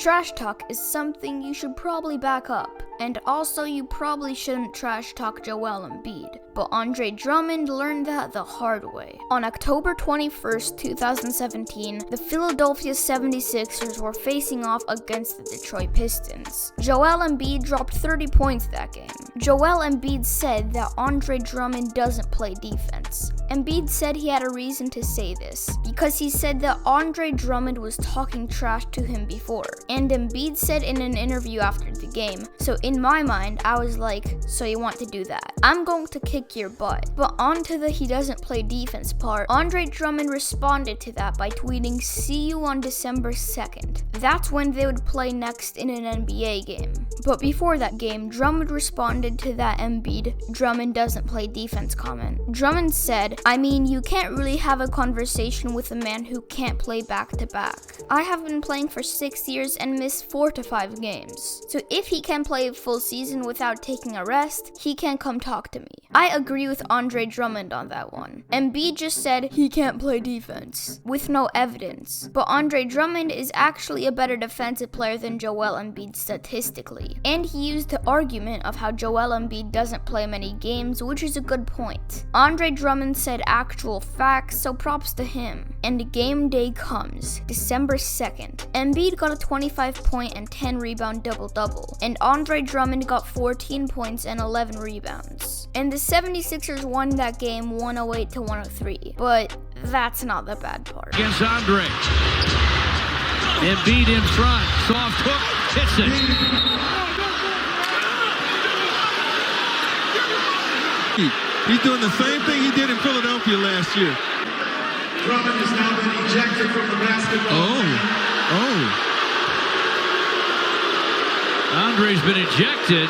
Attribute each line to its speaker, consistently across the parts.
Speaker 1: trash talk is something you should probably back up. And also, you probably shouldn't trash talk Joel Embiid. But Andre Drummond learned that the hard way. On October 21st, 2017, the Philadelphia 76ers were facing off against the Detroit Pistons. Joel Embiid dropped 30 points that game. Joel Embiid said that Andre Drummond doesn't play defense. Embiid said he had a reason to say this, because he said that Andre Drummond was talking trash to him before. And Embiid said in an interview after the game, so in my mind, I was like, so you want to do that? I'm going to kick your butt. But onto the he doesn't play defense part, Andre Drummond responded to that by tweeting, "See you on December 2nd. That's when they would play next in an NBA game. But before that game, Drummond responded to that Embiid, Drummond doesn't play defense comment. Drummond said, I mean, you can't really have a conversation with a man who can't play back to back. I have been playing for 6 years and missed 4 to 5 games. So if he can play a full season without taking a rest, he can come talk to me." I agree with Andre Drummond on that one. Embiid just said he can't play defense, with no evidence. But Andre Drummond is actually a better defensive player than Joel Embiid statistically. And he used the argument of how Joel Embiid doesn't play many games, which is a good point. Andre Drummond said actual facts, so props to him. And game day comes, December 2nd. Embiid got a 25-point and 10-rebound double-double, and Andre Drummond got 14 points and 11 rebounds. And the 76ers won that game 108-103, but that's not the bad part.
Speaker 2: Against Andre. Embiid in front, soft hook, hits it.
Speaker 3: He's doing the same thing he did in Philadelphia last year.
Speaker 4: Drummond has now been ejected from the basketball.
Speaker 2: Andre's been ejected.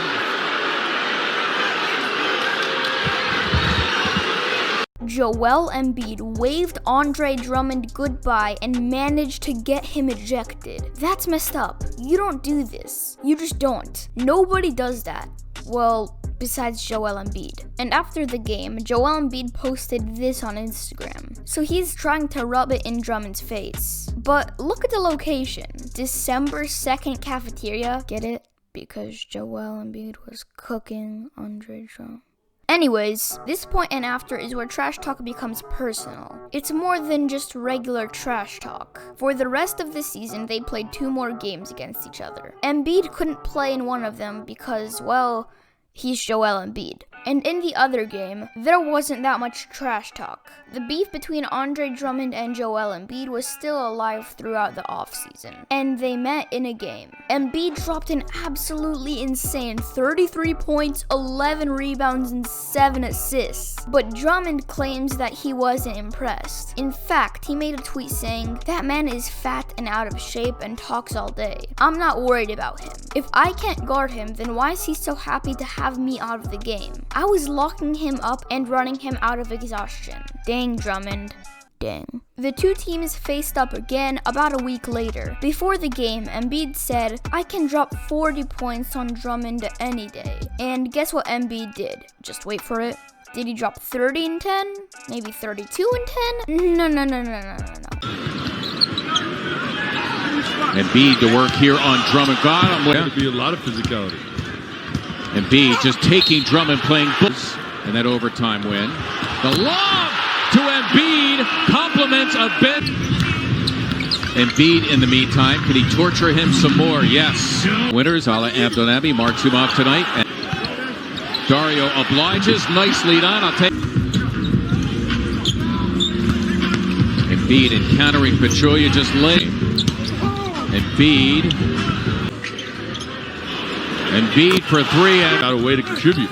Speaker 1: Joel Embiid waved Andre Drummond goodbye and managed to get him ejected. That's messed up. You don't do this. You just don't. Nobody does that. Well, besides Joel Embiid. And after the game, Joel Embiid posted this on Instagram. So he's trying to rub it in Drummond's face. But look at the location. December 2nd cafeteria. Get it? Because Joel Embiid was cooking Andre Drummond. Anyways, this point and after is where trash talk becomes personal. It's more than just regular trash talk. For the rest of the season, they played 2 more games against each other. Embiid couldn't play in one of them because, well, he's Joel Embiid. And in the other game, there wasn't that much trash talk. The beef between Andre Drummond and Joel Embiid was still alive throughout the offseason, and they met in a game. Embiid dropped an absolutely insane 33 points, 11 rebounds, and 7 assists. But Drummond claims that he wasn't impressed. In fact, he made a tweet saying, "That man is fat and out of shape and talks all day. I'm not worried about him. If I can't guard him, then why is he so happy to have me out of the game? I was locking him up and running him out of exhaustion. Dang, Drummond. Dang." The two teams faced up again about a week later. Before the game, Embiid said, "I can drop 40 points on Drummond any day." And guess what Embiid did? Just wait for it. Did he drop 30 and 10? Maybe 32 and 10? No.
Speaker 2: Embiid to work here on Drummond. Got him.
Speaker 3: There'll be a lot of physicality.
Speaker 2: Embiid just taking Drummond, playing bulls, and that overtime win. The lob to Embiid compliments a bit. Embiid in the meantime, can he torture him some more? Yes. Winners, Ala Abdelabi marks him off tonight. And Dario obliges. Nice lead on. I'll take Embiid encountering Pachulia, just late. Embiid for 3 and
Speaker 3: got a way to contribute.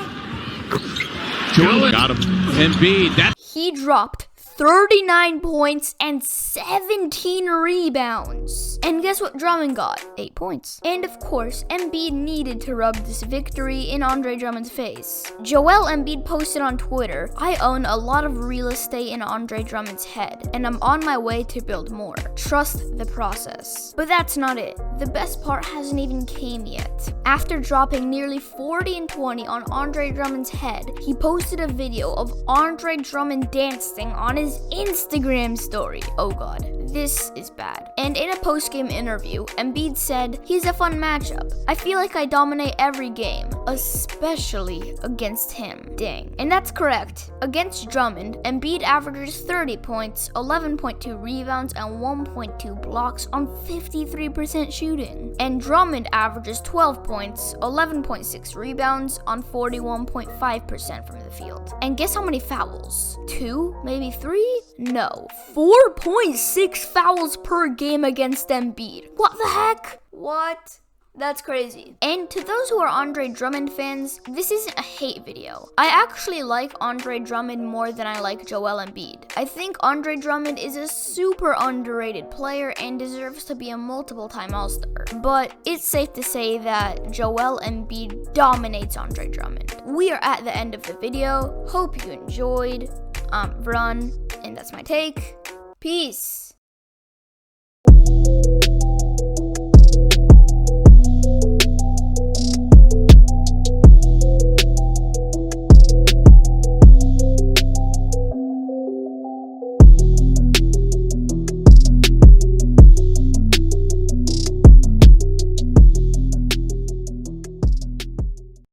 Speaker 2: Got him. Embiid.
Speaker 1: He dropped 39 points and 17 rebounds. And guess what Drummond got? 8 points. And of course, Embiid needed to rub this victory in Andre Drummond's face. Joel Embiid posted on Twitter, "I own a lot of real estate in Andre Drummond's head, and I'm on my way to build more. Trust the process." But that's not it. The best part hasn't even came yet. After dropping nearly 40 and 20 on Andre Drummond's head, he posted a video of Andre Drummond dancing on his Instagram story. Oh god, This is bad. And in a post-game interview, Embiid said, "He's a fun matchup. I feel like I dominate every game, especially against him." Dang. And that's correct. Against Drummond, Embiid averages 30 points, 11.2 rebounds, and 1.2 blocks on 53% shooting. And Drummond averages 12 points, 11.6 rebounds on 41.5% from the field. And guess how many fouls? 2? Maybe 3? No. 4.6 fouls per game against Embiid. What the heck? What? That's crazy. And to those who are Andre Drummond fans, this isn't a hate video. I actually like Andre Drummond more than I like Joel Embiid. I think Andre Drummond is a super underrated player and deserves to be a multiple-time All-Star. But it's safe to say that Joel Embiid dominates Andre Drummond. We are at the end of the video. Hope you enjoyed. I'm Vrun, and that's my take. Peace.